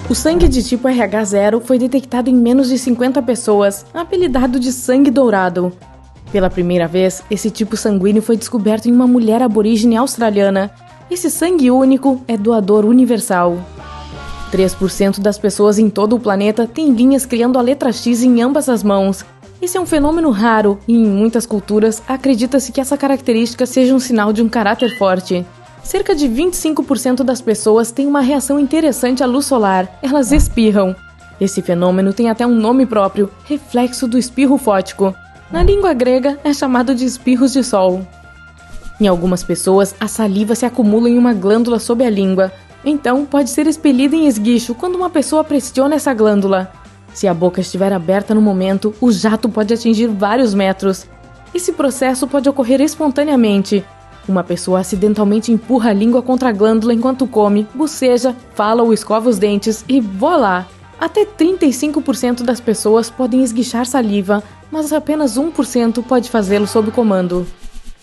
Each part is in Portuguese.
O sangue de tipo RH0 foi detectado em menos de 50 pessoas, apelidado de sangue dourado. Pela primeira vez, esse tipo sanguíneo foi descoberto em uma mulher aborígene australiana. Esse sangue único é doador universal. 3% das pessoas em todo o planeta têm linhas criando a letra X em ambas as mãos. Esse é um fenômeno raro e, em muitas culturas, acredita-se que essa característica seja um sinal de um caráter forte. Cerca de 25% das pessoas têm uma reação interessante à luz solar, elas espirram. Esse fenômeno tem até um nome próprio, reflexo do espirro fótico. Na língua grega, é chamado de espirros de sol. Em algumas pessoas, a saliva se acumula em uma glândula sob a língua, então pode ser expelida em esguicho quando uma pessoa pressiona essa glândula. Se a boca estiver aberta no momento, o jato pode atingir vários metros. Esse processo pode ocorrer espontaneamente. Uma pessoa acidentalmente empurra a língua contra a glândula enquanto come, boceja, fala ou escova os dentes e voilá! Até 35% das pessoas podem esguichar saliva, mas apenas 1% pode fazê-lo sob comando.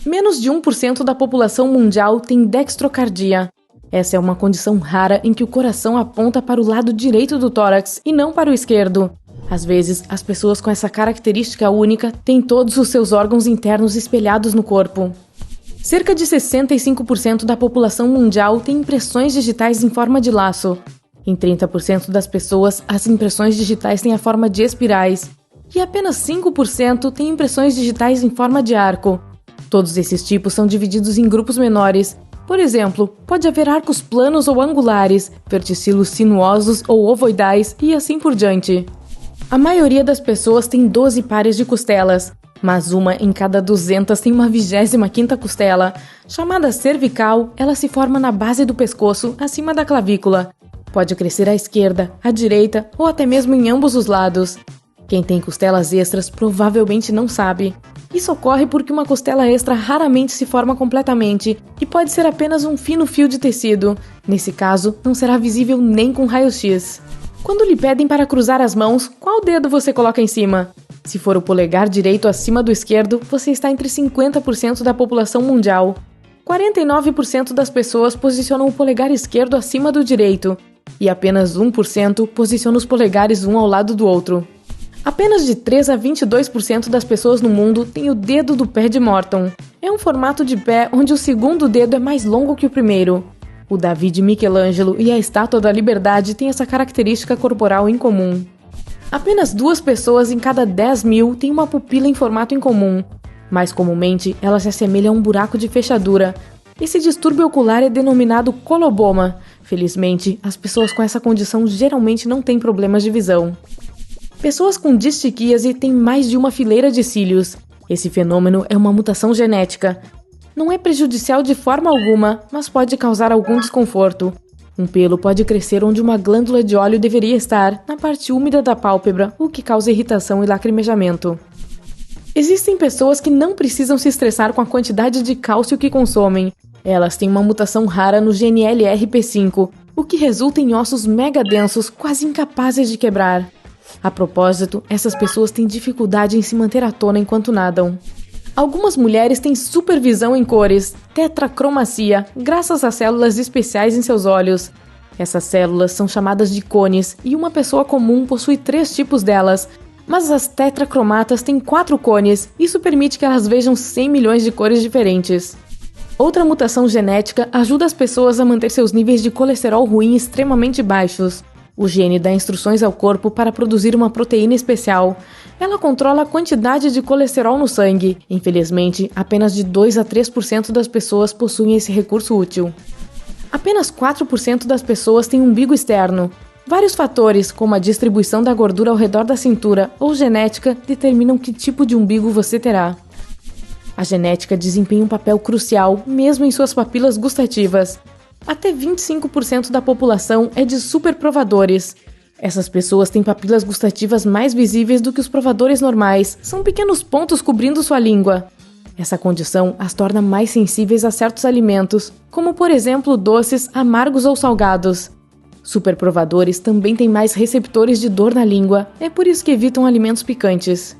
Menos de 1% da população mundial tem dextrocardia. Essa é uma condição rara em que o coração aponta para o lado direito do tórax e não para o esquerdo. Às vezes, as pessoas com essa característica única têm todos os seus órgãos internos espelhados no corpo. Cerca de 65% da população mundial tem impressões digitais em forma de laço. Em 30% das pessoas, as impressões digitais têm a forma de espirais. E apenas 5% têm impressões digitais em forma de arco. Todos esses tipos são divididos em grupos menores. Por exemplo, pode haver arcos planos ou angulares, verticilos sinuosos ou ovoidais e assim por diante. A maioria das pessoas tem 12 pares de costelas, mas uma em cada 200 tem uma 25ª costela. Chamada cervical, ela se forma na base do pescoço, acima da clavícula. Pode crescer à esquerda, à direita ou até mesmo em ambos os lados. Quem tem costelas extras provavelmente não sabe. Isso ocorre porque uma costela extra raramente se forma completamente e pode ser apenas um fino fio de tecido. Nesse caso, não será visível nem com raio-x. Quando lhe pedem para cruzar as mãos, qual dedo você coloca em cima? Se for o polegar direito acima do esquerdo, você está entre 50% da população mundial. 49% das pessoas posicionam o polegar esquerdo acima do direito, e apenas 1% posiciona os polegares um ao lado do outro. Apenas de 3 a 22% das pessoas no mundo têm o dedo do pé de Morton. É um formato de pé onde o segundo dedo é mais longo que o primeiro. O Davi de Michelangelo e a Estátua da Liberdade têm essa característica corporal em comum. Apenas 2 pessoas em cada 10 mil têm uma pupila em formato incomum. Mais comumente, ela se assemelha a um buraco de fechadura. Esse distúrbio ocular é denominado coloboma. Felizmente, as pessoas com essa condição geralmente não têm problemas de visão. Pessoas com distiquíase têm mais de uma fileira de cílios. Esse fenômeno é uma mutação genética. Não é prejudicial de forma alguma, mas pode causar algum desconforto. Um pelo pode crescer onde uma glândula de óleo deveria estar, na parte úmida da pálpebra, o que causa irritação e lacrimejamento. Existem pessoas que não precisam se estressar com a quantidade de cálcio que consomem. Elas têm uma mutação rara no gene LRP5, o que resulta em ossos mega densos, quase incapazes de quebrar. A propósito, essas pessoas têm dificuldade em se manter à tona enquanto nadam. Algumas mulheres têm supervisão em cores, tetracromacia, graças a células especiais em seus olhos. Essas células são chamadas de cones e uma pessoa comum possui 3 tipos delas, mas as tetracromatas têm 4 cones, isso permite que elas vejam 100 milhões de cores diferentes. Outra mutação genética ajuda as pessoas a manter seus níveis de colesterol ruim extremamente baixos. O gene dá instruções ao corpo para produzir uma proteína especial. Ela controla a quantidade de colesterol no sangue. Infelizmente, apenas de 2 a 3% das pessoas possuem esse recurso útil. Apenas 4% das pessoas têm umbigo externo. Vários fatores, como a distribuição da gordura ao redor da cintura ou genética, determinam que tipo de umbigo você terá. A genética desempenha um papel crucial, mesmo em suas papilas gustativas. Até 25% da população é de superprovadores. Essas pessoas têm papilas gustativas mais visíveis do que os provadores normais. São pequenos pontos cobrindo sua língua. Essa condição as torna mais sensíveis a certos alimentos, como por exemplo doces, amargos ou salgados. Superprovadores também têm mais receptores de dor na língua, é por isso que evitam alimentos picantes.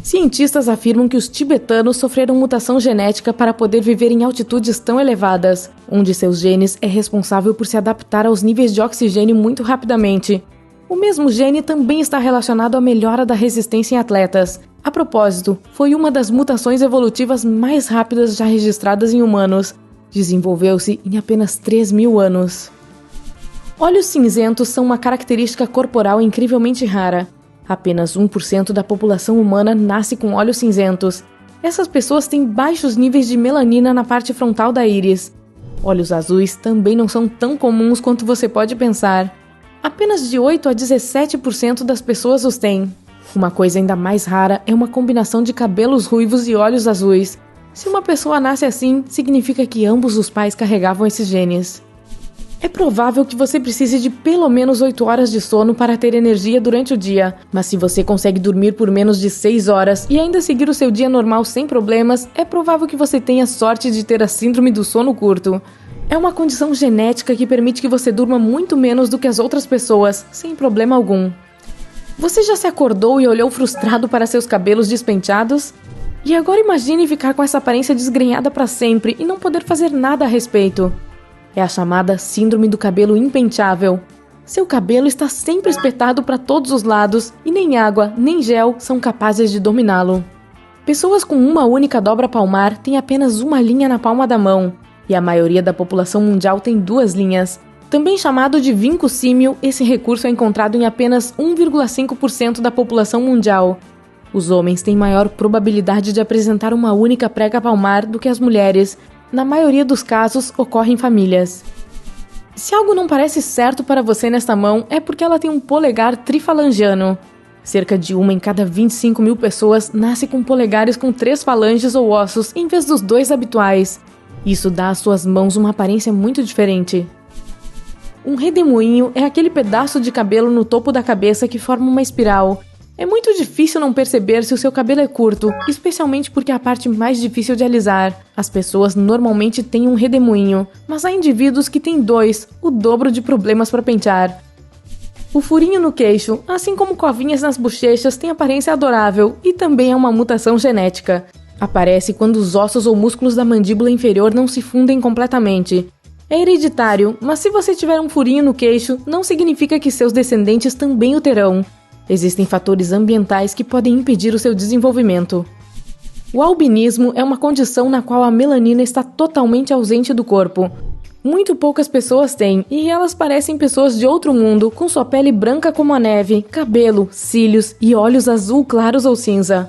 Cientistas afirmam que os tibetanos sofreram mutação genética para poder viver em altitudes tão elevadas. Um de seus genes é responsável por se adaptar aos níveis de oxigênio muito rapidamente. O mesmo gene também está relacionado à melhora da resistência em atletas. A propósito, foi uma das mutações evolutivas mais rápidas já registradas em humanos. Desenvolveu-se em apenas 3.000 anos. Olhos cinzentos são uma característica corporal incrivelmente rara. Apenas 1% da população humana nasce com olhos cinzentos. Essas pessoas têm baixos níveis de melanina na parte frontal da íris. Olhos azuis também não são tão comuns quanto você pode pensar. Apenas de 8 a 17% das pessoas os têm. Uma coisa ainda mais rara é uma combinação de cabelos ruivos e olhos azuis. Se uma pessoa nasce assim, significa que ambos os pais carregavam esses genes. É provável que você precise de pelo menos 8 horas de sono para ter energia durante o dia, mas se você consegue dormir por menos de 6 horas e ainda seguir o seu dia normal sem problemas, é provável que você tenha sorte de ter a síndrome do sono curto. É uma condição genética que permite que você durma muito menos do que as outras pessoas, sem problema algum. Você já se acordou e olhou frustrado para seus cabelos despenteados? E agora imagine ficar com essa aparência desgrenhada para sempre e não poder fazer nada a respeito. É a chamada síndrome do cabelo impenteável. Seu cabelo está sempre espetado para todos os lados e nem água nem gel são capazes de dominá-lo. Pessoas com uma única dobra palmar têm apenas uma linha na palma da mão, e a maioria da população mundial tem 2 linhas. Também chamado de vinco símil, esse recurso é encontrado em apenas 1,5% da população mundial. Os homens têm maior probabilidade de apresentar uma única prega palmar do que as mulheres. Na maioria dos casos, ocorre em famílias. Se algo não parece certo para você nesta mão, é porque ela tem um polegar trifalangiano. Cerca de 1 em cada 25.000 pessoas nasce com polegares com 3 falanges ou ossos, em vez dos 2 habituais. Isso dá às suas mãos uma aparência muito diferente. Um redemoinho é aquele pedaço de cabelo no topo da cabeça que forma uma espiral. É muito difícil não perceber se o seu cabelo é curto, especialmente porque é a parte mais difícil de alisar. As pessoas normalmente têm um redemoinho, mas há indivíduos que têm 2, o dobro de problemas para pentear. O furinho no queixo, assim como covinhas nas bochechas, tem aparência adorável e também é uma mutação genética. Aparece quando os ossos ou músculos da mandíbula inferior não se fundem completamente. É hereditário, mas se você tiver um furinho no queixo, não significa que seus descendentes também o terão. Existem fatores ambientais que podem impedir o seu desenvolvimento. O albinismo é uma condição na qual a melanina está totalmente ausente do corpo. Muito poucas pessoas têm, e elas parecem pessoas de outro mundo, com sua pele branca como a neve, cabelo, cílios e olhos azul claros ou cinza.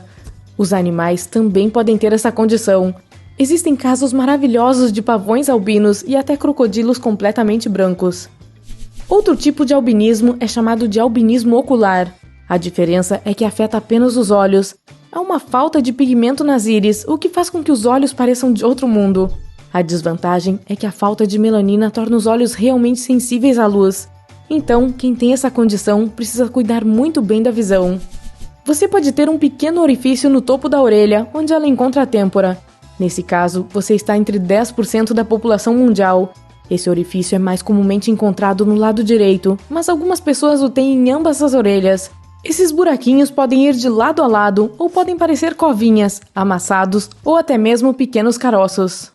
Os animais também podem ter essa condição. Existem casos maravilhosos de pavões albinos e até crocodilos completamente brancos. Outro tipo de albinismo é chamado de albinismo ocular. A diferença é que afeta apenas os olhos. Há uma falta de pigmento nas íris, o que faz com que os olhos pareçam de outro mundo. A desvantagem é que a falta de melanina torna os olhos realmente sensíveis à luz. Então, quem tem essa condição precisa cuidar muito bem da visão. Você pode ter um pequeno orifício no topo da orelha, onde ela encontra a têmpora. Nesse caso, você está entre 10% da população mundial. Esse orifício é mais comumente encontrado no lado direito, mas algumas pessoas o têm em ambas as orelhas. Esses buraquinhos podem ir de lado a lado ou podem parecer covinhas, amassados ou até mesmo pequenos caroços.